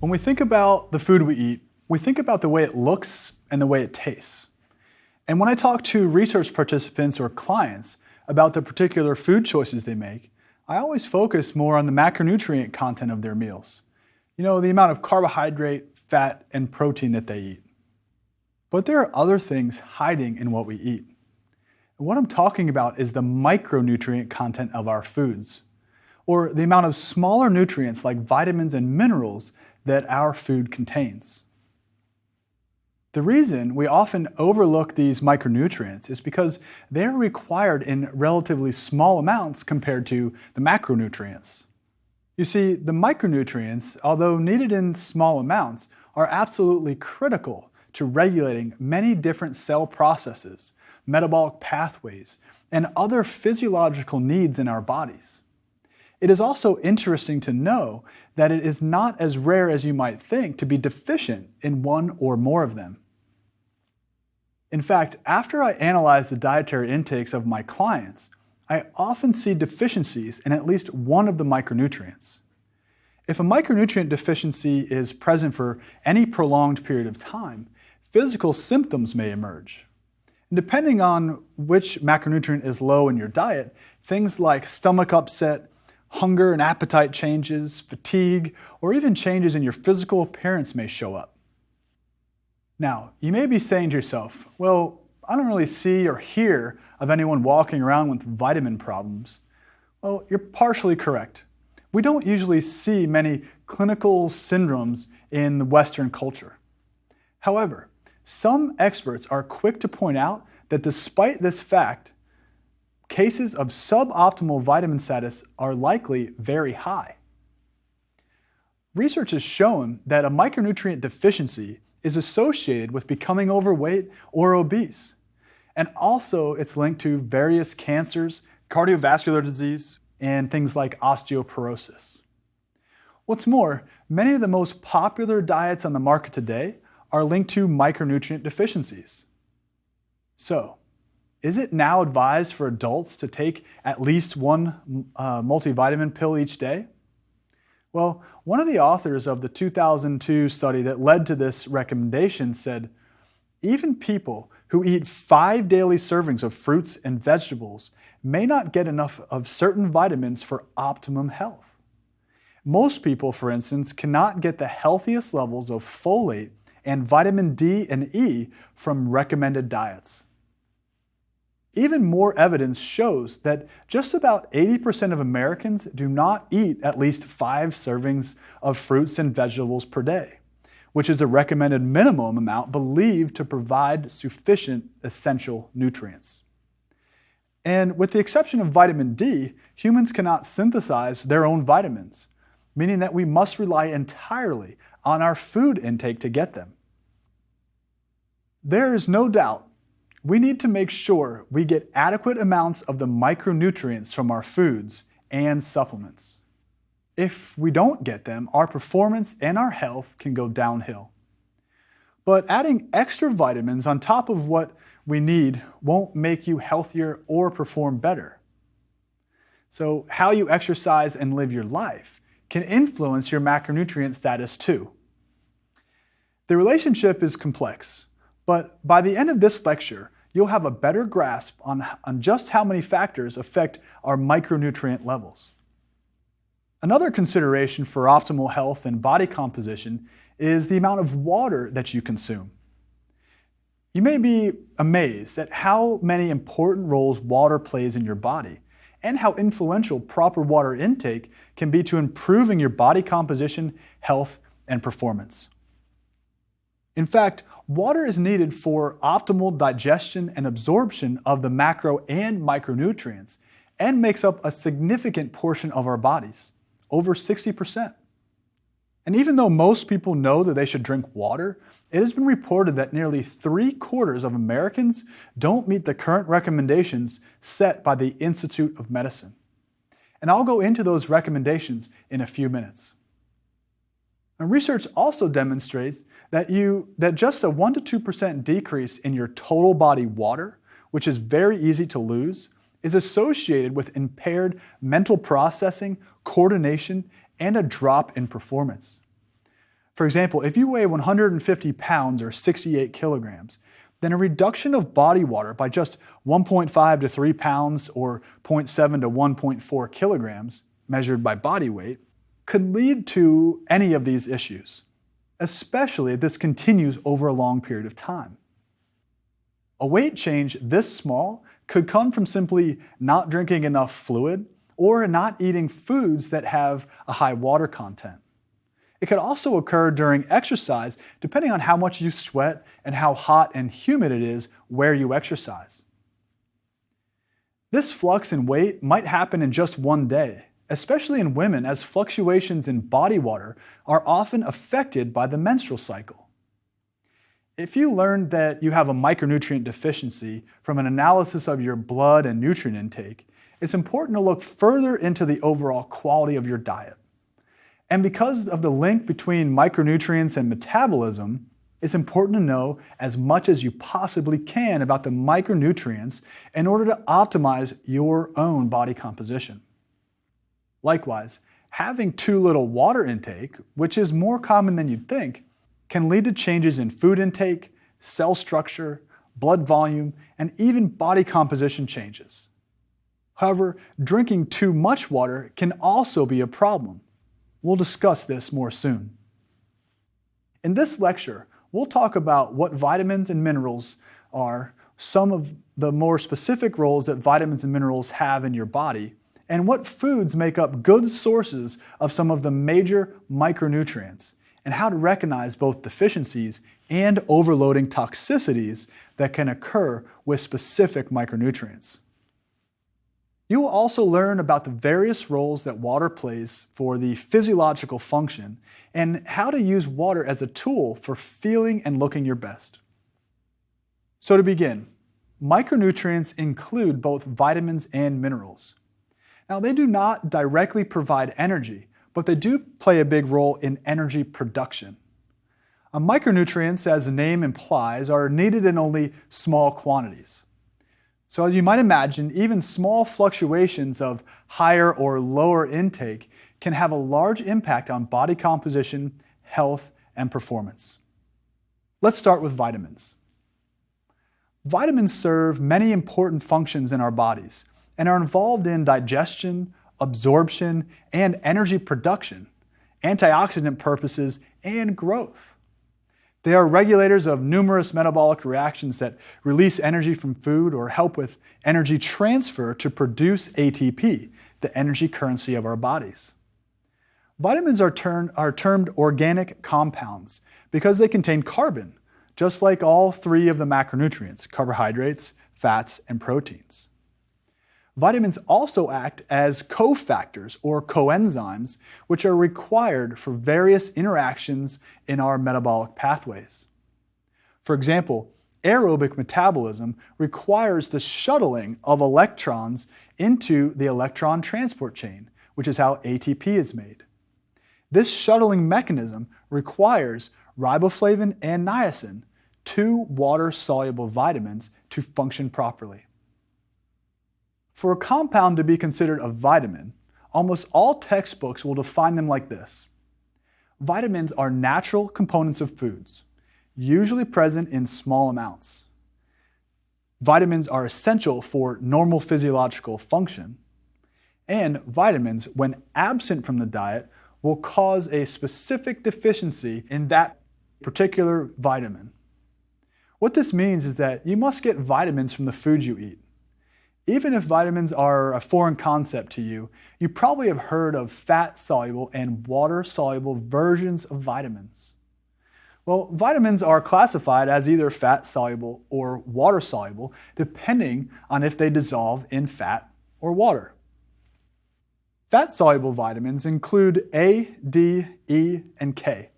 When we think about the food we eat, we think about the way it looks and the way it tastes. And when I talk to research participants or clients about the particular food choices they make, I always focus more on the macronutrient content of their meals. You know, the amount of carbohydrate, fat, and protein that they eat. But there are other things hiding in what we eat. And what I'm talking about is the micronutrient content of our foods, or the amount of smaller nutrients like vitamins and minerals that our food contains. The reason we often overlook these micronutrients is because they're required in relatively small amounts compared to the macronutrients. You see, the micronutrients, although needed in small amounts, are absolutely critical to regulating many different cell processes, metabolic pathways, and other physiological needs in our bodies. It is also interesting to know that it is not as rare as you might think to be deficient in one or more of them. In fact, after I analyze the dietary intakes of my clients, I often see deficiencies in at least one of the micronutrients. If a micronutrient deficiency is present for any prolonged period of time, physical symptoms may emerge. And depending on which macronutrient is low in your diet, things like stomach upset, hunger and appetite changes, fatigue, or even changes in your physical appearance may show up. Now, you may be saying to yourself, well, I don't really see or hear of anyone walking around with vitamin problems. Well, you're partially correct. We don't usually see many clinical syndromes in the Western culture. However, some experts are quick to point out that despite this fact, cases of suboptimal vitamin status are likely very high. Research has shown that a micronutrient deficiency is associated with becoming overweight or obese. And also it's linked to various cancers, cardiovascular disease, and things like osteoporosis. What's more, many of the most popular diets on the market today are linked to micronutrient deficiencies. So, is it now advised for adults to take at least one multivitamin pill each day? Well, one of the authors of the 2002 study that led to this recommendation said, even people who eat 5 daily servings of fruits and vegetables may not get enough of certain vitamins for optimum health. Most people, for instance, cannot get the healthiest levels of folate and vitamin D and E from recommended diets. Even more evidence shows that just about 80% of Americans do not eat at least 5 servings of fruits and vegetables per day, which is the recommended minimum amount believed to provide sufficient essential nutrients. And with the exception of vitamin D, humans cannot synthesize their own vitamins, meaning that we must rely entirely on our food intake to get them. There is no doubt we need to make sure we get adequate amounts of the micronutrients from our foods and supplements. If we don't get them, our performance and our health can go downhill. But adding extra vitamins on top of what we need won't make you healthier or perform better. So how you exercise and live your life can influence your macronutrient status too. The relationship is complex, but by the end of this lecture, you'll have a better grasp on just how many factors affect our micronutrient levels. Another consideration for optimal health and body composition is the amount of water that you consume. You may be amazed at how many important roles water plays in your body and how influential proper water intake can be to improving your body composition, health, and performance. In fact, water is needed for optimal digestion and absorption of the macro and micronutrients and makes up a significant portion of our bodies, over 60%. And even though most people know that they should drink water, it has been reported that nearly 3/4 of Americans don't meet the current recommendations set by the Institute of Medicine. And I'll go into those recommendations in a few minutes. And research also demonstrates that just a 1 to 2% decrease in your total body water, which is very easy to lose, is associated with impaired mental processing, coordination, and a drop in performance. For example, if you weigh 150 pounds or 68 kilograms, then a reduction of body water by just 1.5 to 3 pounds or 0.7 to 1.4 kilograms, measured by body weight, could lead to any of these issues, especially if this continues over a long period of time. A weight change this small could come from simply not drinking enough fluid or not eating foods that have a high water content. It could also occur during exercise, depending on how much you sweat and how hot and humid it is where you exercise. This flux in weight might happen in just one day, especially in women, as fluctuations in body water are often affected by the menstrual cycle. If you learned that you have a micronutrient deficiency from an analysis of your blood and nutrient intake, it's important to look further into the overall quality of your diet. And because of the link between micronutrients and metabolism, it's important to know as much as you possibly can about the micronutrients in order to optimize your own body composition. Likewise, having too little water intake, which is more common than you'd think, can lead to changes in food intake, cell structure, blood volume, and even body composition changes. However, drinking too much water can also be a problem. We'll discuss this more soon. In this lecture, we'll talk about what vitamins and minerals are, some of the more specific roles that vitamins and minerals have in your body, and what foods make up good sources of some of the major micronutrients, and how to recognize both deficiencies and overloading toxicities that can occur with specific micronutrients. You will also learn about the various roles that water plays for the physiological function and how to use water as a tool for feeling and looking your best. So to begin, micronutrients include both vitamins and minerals. Now, they do not directly provide energy, but they do play a big role in energy production. Micronutrients, as the name implies, are needed in only small quantities. So as you might imagine, even small fluctuations of higher or lower intake can have a large impact on body composition, health, and performance. Let's start with vitamins. Vitamins serve many important functions in our bodies and are involved in digestion, absorption, and energy production, antioxidant purposes, and growth. They are regulators of numerous metabolic reactions that release energy from food or help with energy transfer to produce ATP, the energy currency of our bodies. Vitamins are termed organic compounds because they contain carbon, just like all three of the macronutrients: carbohydrates, fats, and proteins. Vitamins also act as cofactors or coenzymes, which are required for various interactions in our metabolic pathways. For example, aerobic metabolism requires the shuttling of electrons into the electron transport chain, which is how ATP is made. This shuttling mechanism requires riboflavin and niacin, two water-soluble vitamins, to function properly. For a compound to be considered a vitamin, almost all textbooks will define them like this. Vitamins are natural components of foods, usually present in small amounts. Vitamins are essential for normal physiological function, and vitamins, when absent from the diet, will cause a specific deficiency in that particular vitamin. What this means is that you must get vitamins from the food you eat. Even if vitamins are a foreign concept to you, you probably have heard of fat-soluble and water-soluble versions of vitamins. Well, vitamins are classified as either fat-soluble or water-soluble, depending on if they dissolve in fat or water. Fat-soluble vitamins include A, D, E, and K.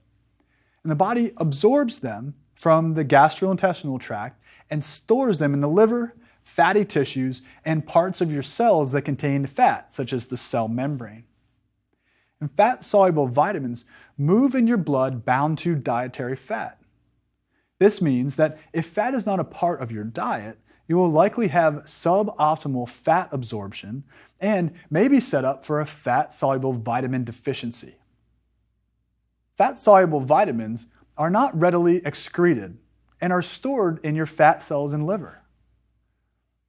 And the body absorbs them from the gastrointestinal tract and stores them in the liver, fatty tissues, and parts of your cells that contain fat, such as the cell membrane. And fat-soluble vitamins move in your blood bound to dietary fat. This means that if fat is not a part of your diet, you will likely have suboptimal fat absorption and may be set up for a fat-soluble vitamin deficiency. Fat-soluble vitamins are not readily excreted and are stored in your fat cells and liver.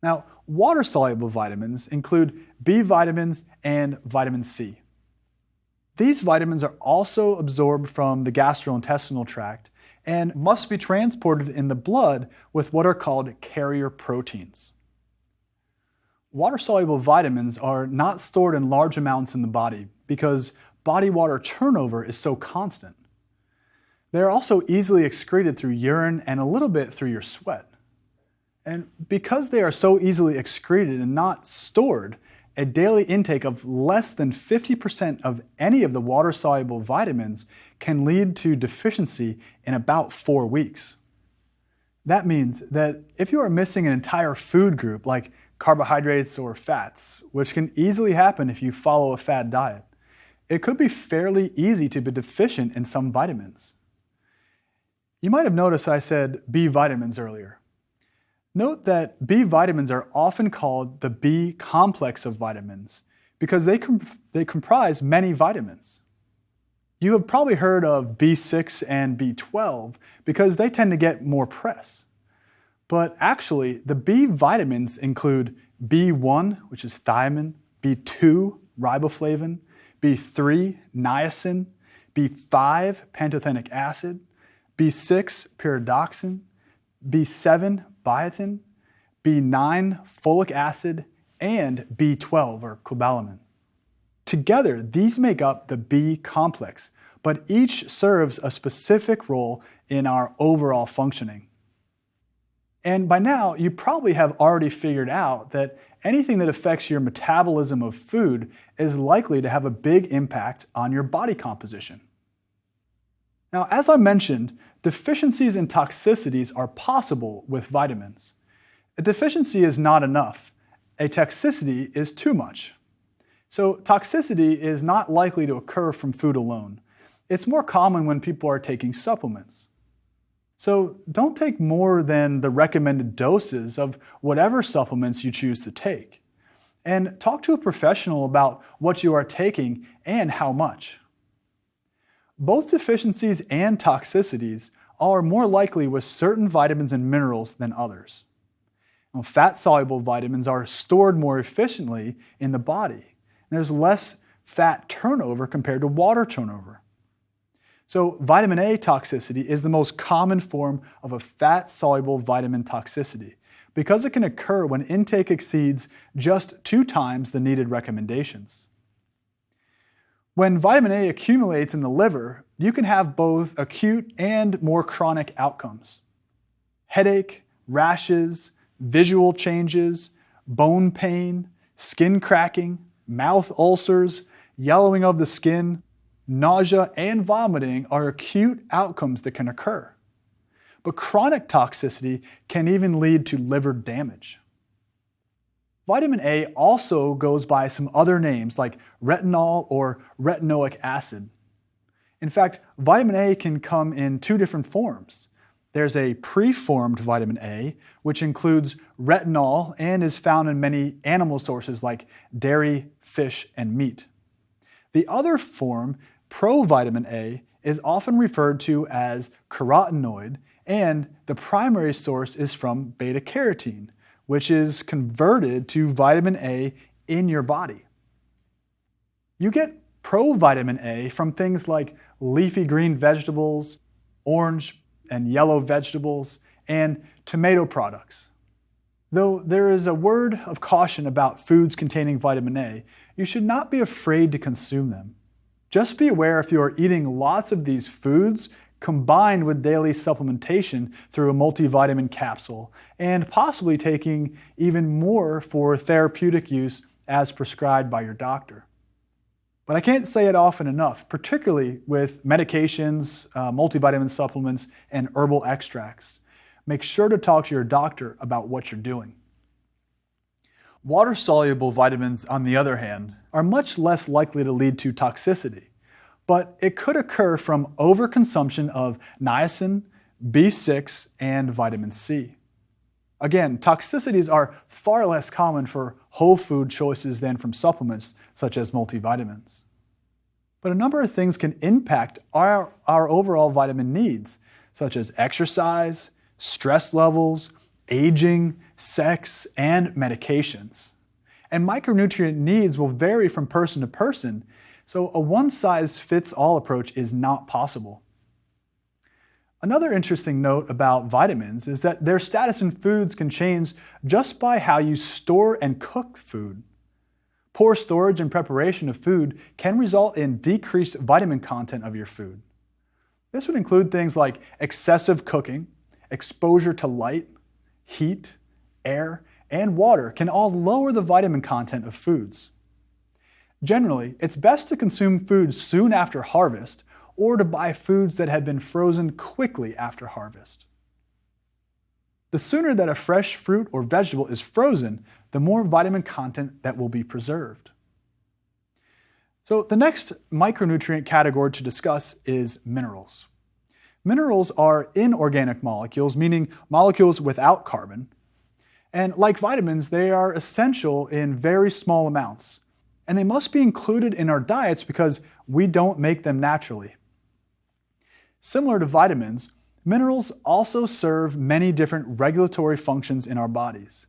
Now, water-soluble vitamins include B vitamins and vitamin C. These vitamins are also absorbed from the gastrointestinal tract and must be transported in the blood with what are called carrier proteins. Water-soluble vitamins are not stored in large amounts in the body because body water turnover is so constant. They are also easily excreted through urine and a little bit through your sweat. And because they are so easily excreted and not stored, a daily intake of less than 50% of any of the water-soluble vitamins can lead to deficiency in about 4 weeks. That means that if you are missing an entire food group like carbohydrates or fats, which can easily happen if you follow a fad diet, it could be fairly easy to be deficient in some vitamins. You might have noticed I said B vitamins earlier. Note that B vitamins are often called the B complex of vitamins because they comprise many vitamins. You have probably heard of B6 and B12 because they tend to get more press. But actually, the B vitamins include B1, which is thiamine, B2, riboflavin, B3, niacin, B5, pantothenic acid, B6, pyridoxine, B7, biotin, B9, folic acid, and B12, or cobalamin. Together, these make up the B complex, but each serves a specific role in our overall functioning. And by now, you probably have already figured out that anything that affects your metabolism of food is likely to have a big impact on your body composition. Now, as I mentioned, deficiencies and toxicities are possible with vitamins. A deficiency is not enough. A toxicity is too much. So toxicity is not likely to occur from food alone. It's more common when people are taking supplements. So don't take more than the recommended doses of whatever supplements you choose to take. And talk to a professional about what you are taking and how much. Both deficiencies and toxicities are more likely with certain vitamins and minerals than others. Now, fat-soluble vitamins are stored more efficiently in the body. There's less fat turnover compared to water turnover. So vitamin A toxicity is the most common form of a fat-soluble vitamin toxicity because it can occur when intake exceeds just 2 times the needed recommendations. When vitamin A accumulates in the liver, you can have both acute and more chronic outcomes. Headache, rashes, visual changes, bone pain, skin cracking, mouth ulcers, yellowing of the skin, nausea, and vomiting are acute outcomes that can occur. But chronic toxicity can even lead to liver damage. Vitamin A also goes by some other names like retinol or retinoic acid. In fact, vitamin A can come in 2 different forms. There's a preformed vitamin A, which includes retinol and is found in many animal sources like dairy, fish, and meat. The other form, provitamin A, is often referred to as carotenoid, and the primary source is from beta-carotene, which is converted to vitamin A in your body. You get provitamin A from things like leafy green vegetables, orange and yellow vegetables, and tomato products. Though there is a word of caution about foods containing vitamin A, you should not be afraid to consume them. Just be aware if you are eating lots of these foods combined with daily supplementation through a multivitamin capsule, and possibly taking even more for therapeutic use as prescribed by your doctor. But I can't say it often enough, particularly with medications, multivitamin supplements, and herbal extracts. Make sure to talk to your doctor about what you're doing. Water-soluble vitamins, on the other hand, are much less likely to lead to toxicity, but it could occur from overconsumption of niacin, B6, and vitamin C. Again, toxicities are far less common for whole food choices than from supplements such as multivitamins. But a number of things can impact our overall vitamin needs, such as exercise, stress levels, aging, sex, and medications. And micronutrient needs will vary from person to person, so a one-size-fits-all approach is not possible. Another interesting note about vitamins is that their status in foods can change just by how you store and cook food. Poor storage and preparation of food can result in decreased vitamin content of your food. This would include things like excessive cooking, exposure to light, heat, air, and water can all lower the vitamin content of foods. Generally, it's best to consume foods soon after harvest or to buy foods that have been frozen quickly after harvest. The sooner that a fresh fruit or vegetable is frozen, the more vitamin content that will be preserved. So the next micronutrient category to discuss is minerals. Minerals are inorganic molecules, meaning molecules without carbon. And like vitamins, they are essential in very small amounts. And they must be included in our diets because we don't make them naturally. Similar to vitamins, minerals also serve many different regulatory functions in our bodies.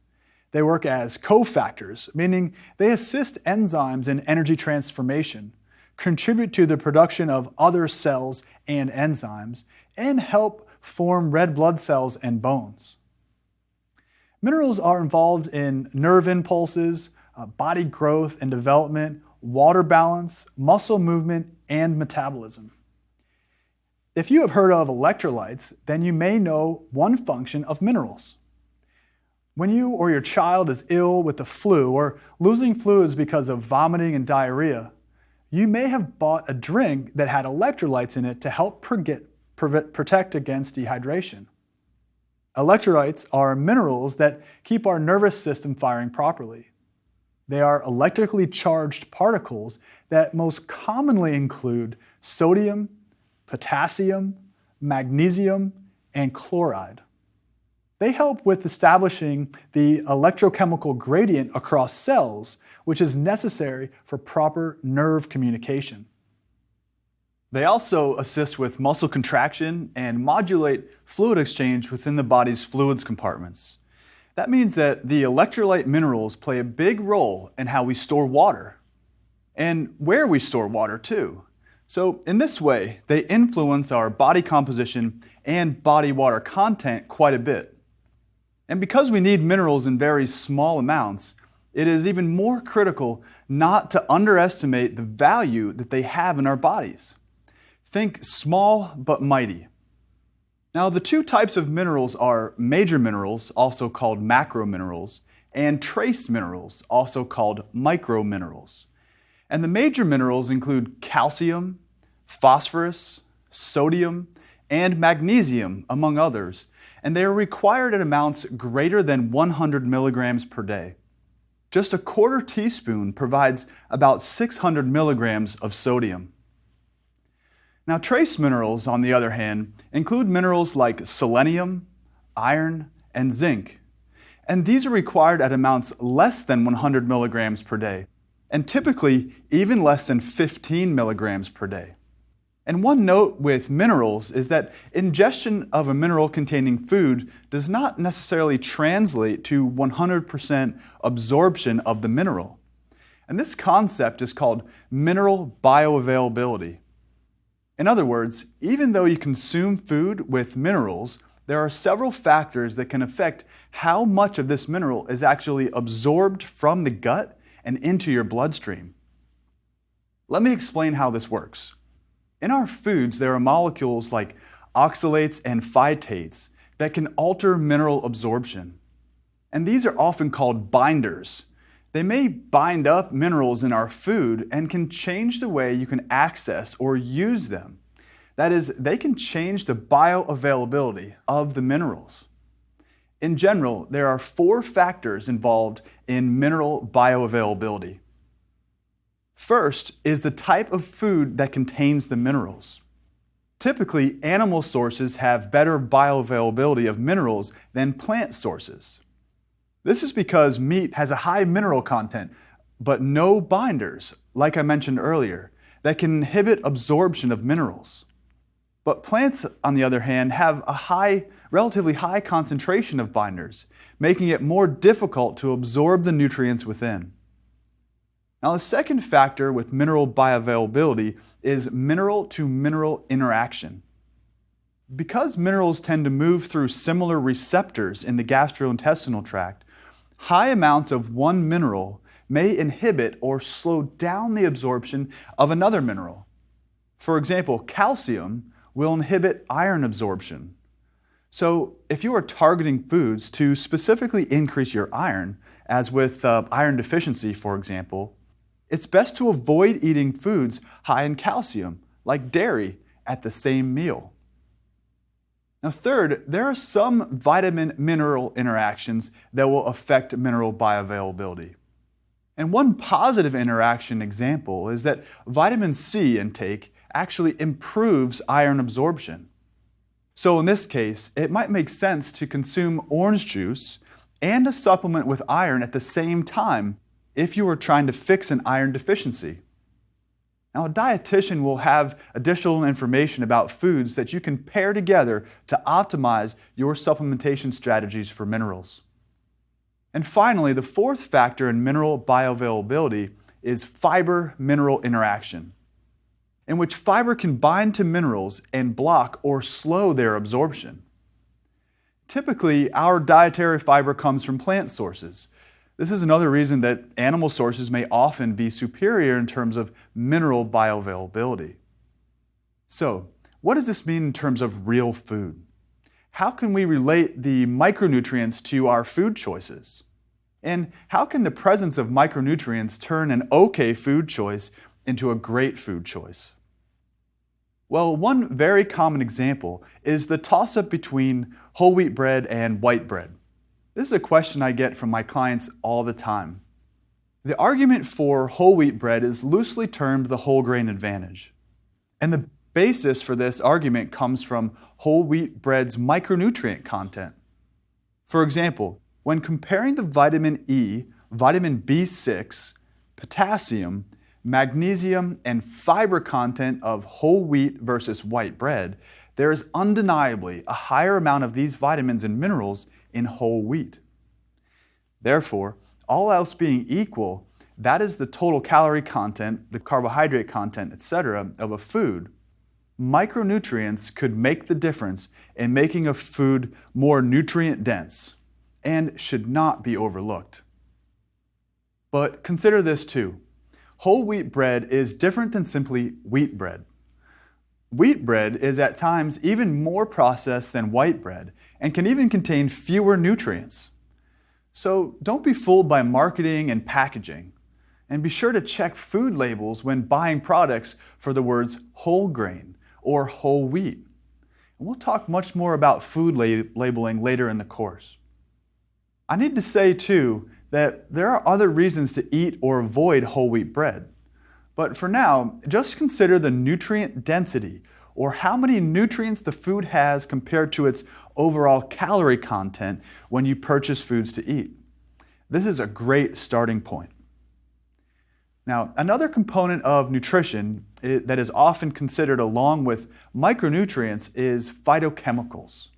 They work as cofactors, meaning they assist enzymes in energy transformation, contribute to the production of other cells and enzymes, and help form red blood cells and bones. Minerals are involved in nerve impulses, body growth and development, water balance, muscle movement, and metabolism. If you have heard of electrolytes, then you may know one function of minerals. When you or your child is ill with the flu or losing fluids because of vomiting and diarrhea, you may have bought a drink that had electrolytes in it to help protect against dehydration. Electrolytes are minerals that keep our nervous system firing properly. They are electrically charged particles that most commonly include sodium, potassium, magnesium, and chloride. They help with establishing the electrochemical gradient across cells, which is necessary for proper nerve communication. They also assist with muscle contraction and modulate fluid exchange within the body's fluids compartments. That means that the electrolyte minerals play a big role in how we store water and where we store water too. So in this way, they influence our body composition and body water content quite a bit. And because we need minerals in very small amounts, it is even more critical not to underestimate the value that they have in our bodies. Think small but mighty. Now, the two types of minerals are major minerals, also called macrominerals, and trace minerals, also called microminerals. And the major minerals include calcium, phosphorus, sodium, and magnesium, among others, and they are required at amounts greater than 100 milligrams per day. Just a quarter teaspoon provides about 600 milligrams of sodium. Now, trace minerals, on the other hand, include minerals like selenium, iron, and zinc. And these are required at amounts less than 100 milligrams per day, and typically even less than 15 milligrams per day. And one note with minerals is that ingestion of a mineral-containing food does not necessarily translate to 100% absorption of the mineral. And this concept is called mineral bioavailability. In other words, even though you consume food with minerals, there are several factors that can affect how much of this mineral is actually absorbed from the gut and into your bloodstream. Let me explain how this works. In our foods, there are molecules like oxalates and phytates that can alter mineral absorption. And these are often called binders. They may bind up minerals in our food and can change the way you can access or use them. That is, they can change the bioavailability of the minerals. In general, there are 4 factors involved in mineral bioavailability. First is the type of food that contains the minerals. Typically, animal sources have better bioavailability of minerals than plant sources. This is because meat has a high mineral content, but no binders, like I mentioned earlier. that can inhibit absorption of minerals. But plants, on the other hand, have a relatively high concentration of binders, making it more difficult to absorb the nutrients within. Now, the second factor with mineral bioavailability is mineral-to-mineral interaction. Because minerals tend to move through similar receptors in the gastrointestinal tract, high amounts of one mineral may inhibit or slow down the absorption of another mineral. For example, calcium will inhibit iron absorption. So if you are targeting foods to specifically increase your iron, as with iron deficiency, for example, it's best to avoid eating foods high in calcium, like dairy, at the same meal. Now third, there are some vitamin-mineral interactions that will affect mineral bioavailability. And one positive interaction example is that vitamin C intake actually improves iron absorption. So in this case, it might make sense to consume orange juice and a supplement with iron at the same time if you are trying to fix an iron deficiency. Now, a dietitian will have additional information about foods that you can pair together to optimize your supplementation strategies for minerals. And finally, the fourth factor in mineral bioavailability is fiber-mineral interaction, in which fiber can bind to minerals and block or slow their absorption. Typically, our dietary fiber comes from plant sources. This is another reason that animal sources may often be superior in terms of mineral bioavailability. So, what does this mean in terms of real food? How can we relate the micronutrients to our food choices? And how can the presence of micronutrients turn an okay food choice into a great food choice? Well, one very common example is the toss-up between whole wheat bread and white bread. This is a question I get from my clients all the time. The argument for whole wheat bread is loosely termed the whole grain advantage. And the basis for this argument comes from whole wheat bread's micronutrient content. For example, when comparing the vitamin E, vitamin B6, potassium, magnesium, and fiber content of whole wheat versus white bread, there is undeniably a higher amount of these vitamins and minerals in whole wheat. Therefore, all else being equal, that is the total calorie content, the carbohydrate content, etc. of a food. Micronutrients could make the difference in making a food more nutrient dense and should not be overlooked. But consider this too. Whole wheat bread is different than simply wheat bread. Wheat bread is at times even more processed than white bread and can even contain fewer nutrients. So don't be fooled by marketing and packaging, and be sure to check food labels when buying products for the words whole grain or whole wheat. And we'll talk much more about food labeling later in the course. I need to say too that there are other reasons to eat or avoid whole wheat bread. But for now, just consider the nutrient density, or how many nutrients the food has compared to its overall calorie content when you purchase foods to eat. This is a great starting point. Now, another component of nutrition that is often considered along with micronutrients is phytochemicals.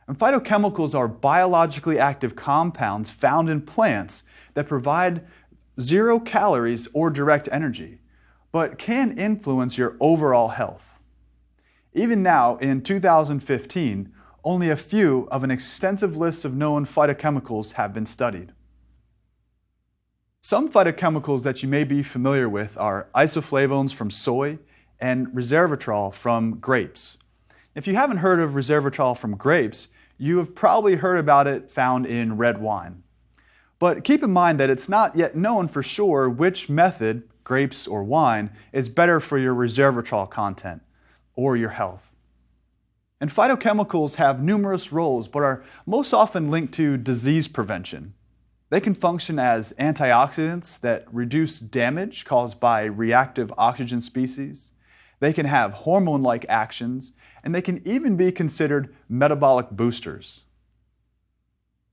And phytochemicals are biologically active compounds found in plants that provide 0 calories or direct energy, but can influence your overall health. Even now, in 2015, only a few of an extensive list of known phytochemicals have been studied. Some phytochemicals that you may be familiar with are isoflavones from soy and resveratrol from grapes. If you haven't heard of resveratrol from grapes, you have probably heard about it found in red wine. But keep in mind that it's not yet known for sure which method, grapes or wine, is better for your resveratrol content or your health. And phytochemicals have numerous roles, but are most often linked to disease prevention. They can function as antioxidants that reduce damage caused by reactive oxygen species. They can have hormone-like actions, and they can even be considered metabolic boosters.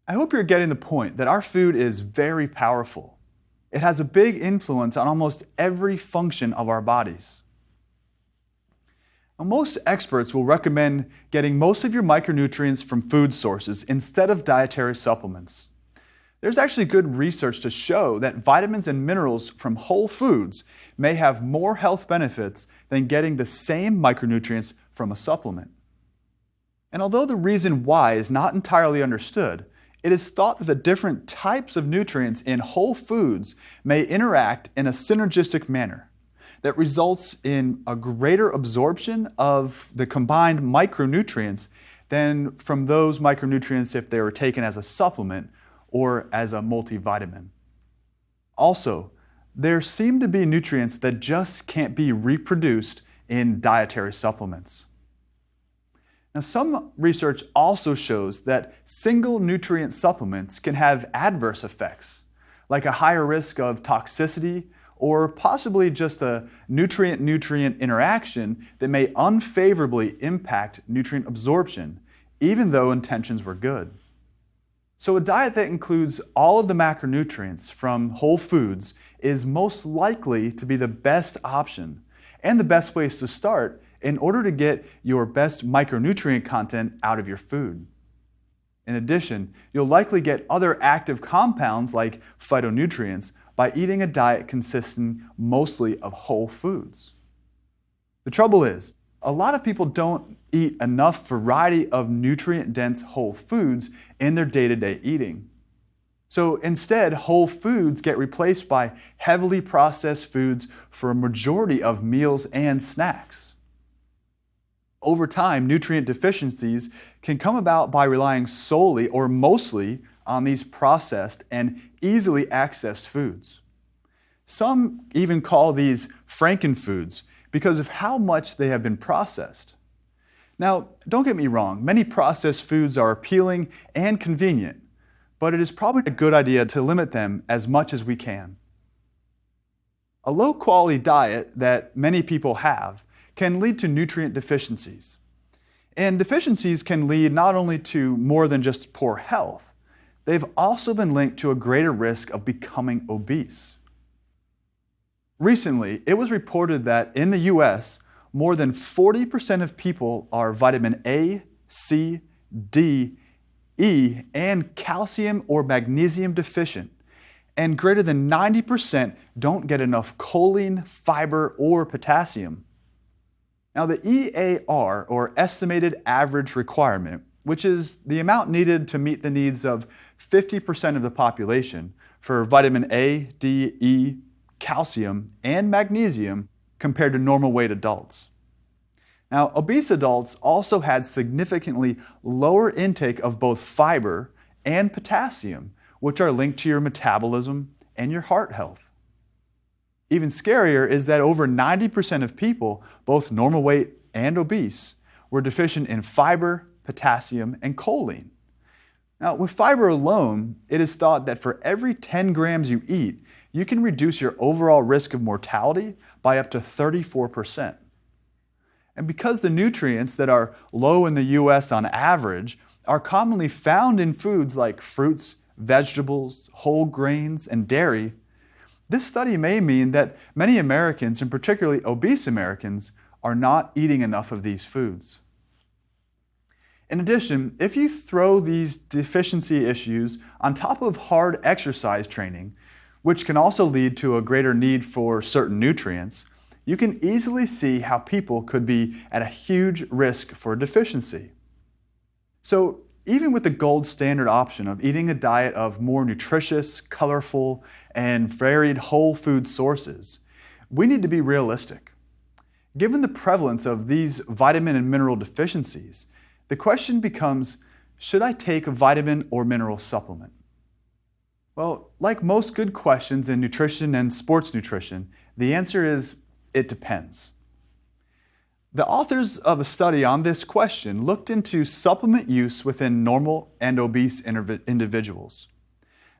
I hope you're getting the point that our food is very powerful. It has a big influence on almost every function of our bodies. Now, most experts will recommend getting most of your micronutrients from food sources instead of dietary supplements. There's actually good research to show that vitamins and minerals from whole foods may have more health benefits than getting the same micronutrients from a supplement. And although the reason why is not entirely understood, it is thought that the different types of nutrients in whole foods may interact in a synergistic manner that results in a greater absorption of the combined micronutrients than from those micronutrients if they were taken as a supplement or as a multivitamin. Also, there seem to be nutrients that just can't be reproduced in dietary supplements. Now, some research also shows that single nutrient supplements can have adverse effects, like a higher risk of toxicity or possibly just a nutrient-nutrient interaction that may unfavorably impact nutrient absorption, even though intentions were good. So a diet that includes all of the macronutrients from whole foods is most likely to be the best option and the best place to start in order to get your best micronutrient content out of your food. In addition, you'll likely get other active compounds like phytonutrients by eating a diet consisting mostly of whole foods. The trouble is, a lot of people don't eat enough variety of nutrient-dense whole foods in their day-to-day eating. So instead, whole foods get replaced by heavily processed foods for a majority of meals and snacks. Over time, nutrient deficiencies can come about by relying solely or mostly on these processed and easily accessed foods. Some even call these frankenfoods because of how much they have been processed. Now, don't get me wrong, many processed foods are appealing and convenient, but it is probably a good idea to limit them as much as we can. A low-quality diet that many people have can lead to nutrient deficiencies. And deficiencies can lead not only to more than just poor health, they've also been linked to a greater risk of becoming obese. Recently, it was reported that in the US, more than 40% of people are vitamin A, C, D, E, and calcium or magnesium deficient, and greater than 90% don't get enough choline, fiber, or potassium. Now, the EAR, or Estimated Average Requirement, which is the amount needed to meet the needs of 50% of the population for vitamin A, D, E, calcium, and magnesium compared to normal weight adults. Now, obese adults also had significantly lower intake of both fiber and potassium, which are linked to your metabolism and your heart health. Even scarier is that over 90% of people, both normal weight and obese, were deficient in fiber, potassium, and choline. Now, with fiber alone, it is thought that for every 10 grams you eat, you can reduce your overall risk of mortality by up to 34%. And because the nutrients that are low in the US on average are commonly found in foods like fruits, vegetables, whole grains, and dairy, this study may mean that many Americans, and particularly obese Americans, are not eating enough of these foods. In addition, if you throw these deficiency issues on top of hard exercise training, which can also lead to a greater need for certain nutrients, you can easily see how people could be at a huge risk for deficiency. So, even with the gold standard option of eating a diet of more nutritious, colorful, and varied whole food sources, we need to be realistic. Given the prevalence of these vitamin and mineral deficiencies, the question becomes, should I take a vitamin or mineral supplement? Well, like most good questions in nutrition and sports nutrition, the answer is, it depends. The authors of a study on this question looked into supplement use within normal and obese individuals.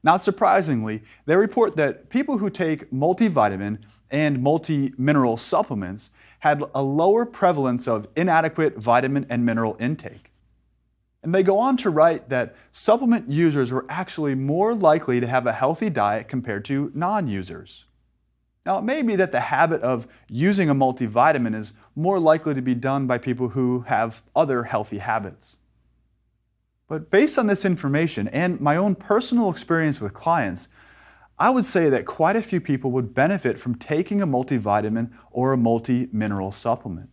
Not surprisingly, they report that people who take multivitamin and multi-mineral supplements had a lower prevalence of inadequate vitamin and mineral intake. And they go on to write that supplement users were actually more likely to have a healthy diet compared to non-users. Now, it may be that the habit of using a multivitamin is more likely to be done by people who have other healthy habits. But based on this information and my own personal experience with clients, I would say that quite a few people would benefit from taking a multivitamin or a multi-mineral supplement.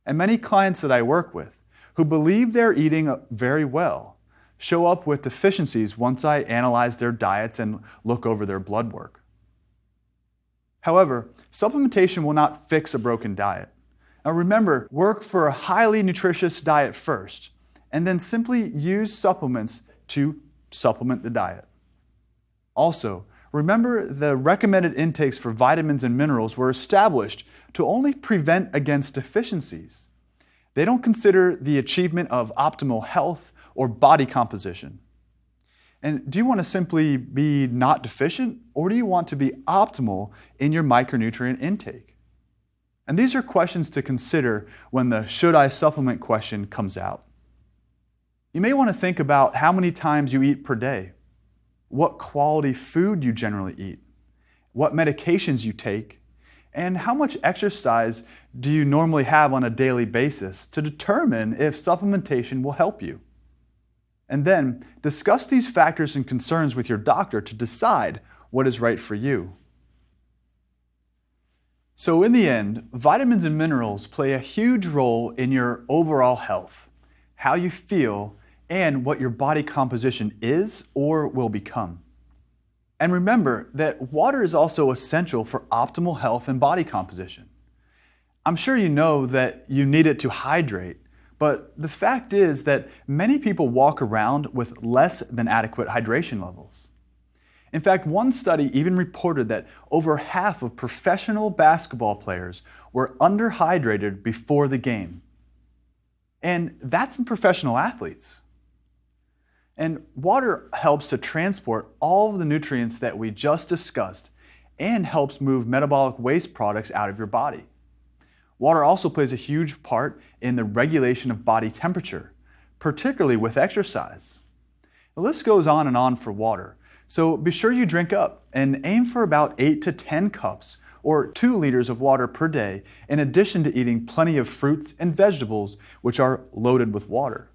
And many clients that I work with who believe they're eating very well show up with deficiencies once I analyze their diets and look over their blood work. However, supplementation will not fix a broken diet. Now remember, work for a highly nutritious diet first, and then simply use supplements to supplement the diet. Also, remember the recommended intakes for vitamins and minerals were established to only prevent against deficiencies. They don't consider the achievement of optimal health or body composition. And do you want to simply be not deficient, or do you want to be optimal in your micronutrient intake? And these are questions to consider when the should I supplement question comes out. You may want to think about how many times you eat per day, what quality food you generally eat, what medications you take, and how much exercise do you normally have on a daily basis to determine if supplementation will help you. And then discuss these factors and concerns with your doctor to decide what is right for you. So in the end, vitamins and minerals play a huge role in your overall health, how you feel, and what your body composition is or will become. And remember that water is also essential for optimal health and body composition. I'm sure you know that you need it to hydrate, but the fact is that many people walk around with less than adequate hydration levels. In fact, one study even reported that over half of professional basketball players were underhydrated before the game. And that's in professional athletes. And water helps to transport all of the nutrients that we just discussed and helps move metabolic waste products out of your body. Water also plays a huge part in the regulation of body temperature, particularly with exercise. The list goes on and on for water, so be sure you drink up and aim for about 8 to 10 cups or 2 liters of water per day, in addition to eating plenty of fruits and vegetables which are loaded with water.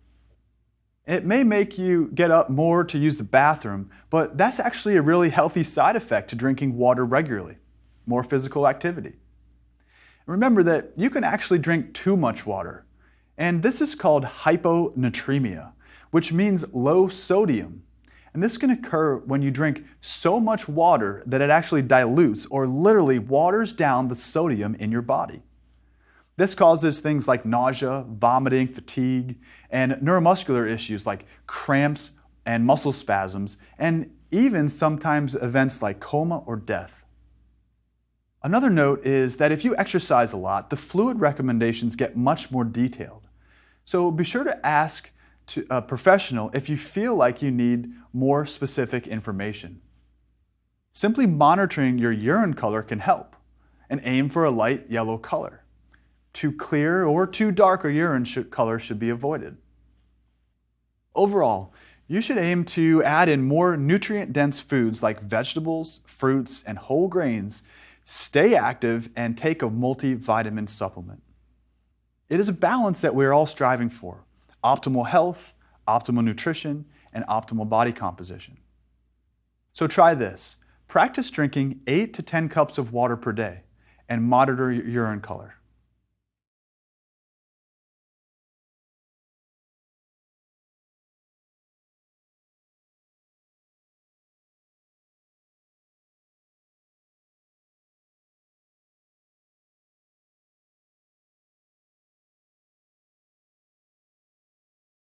It may make you get up more to use the bathroom, but that's actually a really healthy side effect to drinking water regularly, more physical activity. Remember that you can actually drink too much water, and this is called hyponatremia, which means low sodium. And this can occur when you drink so much water that it actually dilutes or literally waters down the sodium in your body. This causes things like nausea, vomiting, fatigue, and neuromuscular issues like cramps and muscle spasms, and even sometimes events like coma or death. Another note is that if you exercise a lot, the fluid recommendations get much more detailed. So be sure to ask a professional if you feel like you need more specific information. Simply monitoring your urine color can help, and aim for a light yellow color. Too clear or too dark a urine color should be avoided. Overall, you should aim to add in more nutrient-dense foods like vegetables, fruits, and whole grains, stay active, and take a multivitamin supplement. It is a balance that we're all striving for: optimal health, optimal nutrition, and optimal body composition. So try this. Practice drinking 8 to 10 cups of water per day and monitor your urine color.